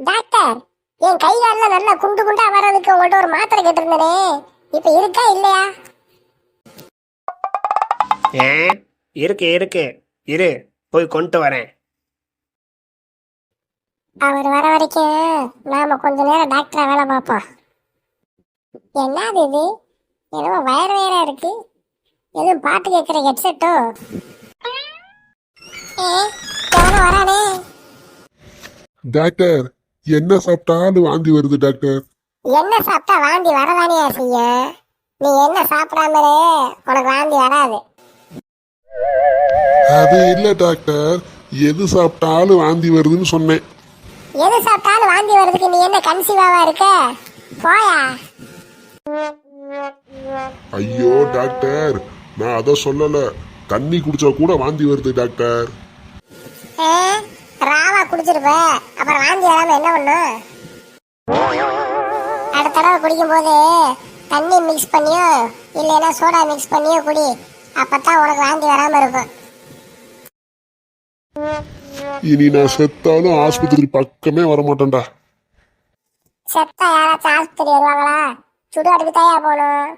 Doctor, என் கை காலில் நல்லா குண்டு குண்டா வர்றதுக்கு உங்கள்கிட்ட ஒரு மாத்திரை கேட்டிருந்தேனே, இப்போ இருக்கா இல்லையா? இருக்கு இருக்கு, இரு போய் கொண்டு வரேன். அவர் வர வரைக்கும் நாம கொஞ்ச நேரம் டாக்டரா வேலை பார்ப்போம். என்னது இது? என்னமோ வயர் வயரா இருக்கு. எதுவும் பாட்டு கேட்குற ஹெட்செட்டோ? எவனோ வரானே. டாக்டர், என்ன சாப்பிட்டாலும் வாந்தி வருது டாக்டர். என்ன சாப்பிட்டா வாந்தி வரதானியா செய்யும்? நீ என்ன சாப்பிடாமலே உனக்கு வாந்தி வராது. அது இல்ல டாக்டர், எது சாப்பிட்டாலும் வாந்தி வருதுன்னு சொன்னேன். எது சாப்பிட்டாலும் வாந்தி வருதுக்கு நீ என்ன கன்சீவாவா இருக்க? போயா. ஐயோ டாக்டர், நான் அதை சொல்லல. தண்ணி குடிச்சா கூட வாந்தி வருது டாக்டர். ராவா குடிச்சிருப்ப, அப்புறம் வாந்தி வராம என்ன பண்ணும்? அடுத்த தடவை குடிக்கும் போது தண்ணி மிக்ஸ் பண்ணியோ இல்லைன்னா சோடா மிக்ஸ் பண்ணியோ குடி. அப்பதான் உனக்கு வாந்தி வராம இருக்கும். இனி நான் செத்தாலும் ஆஸ்பத்திரி பக்கமே வரமாட்டேன்டா. செத்தா யாராச்சும் ஆஸ்பத்திரி வருவாங்களா? சுடுகாட்டுக்கு தயா போகணும்.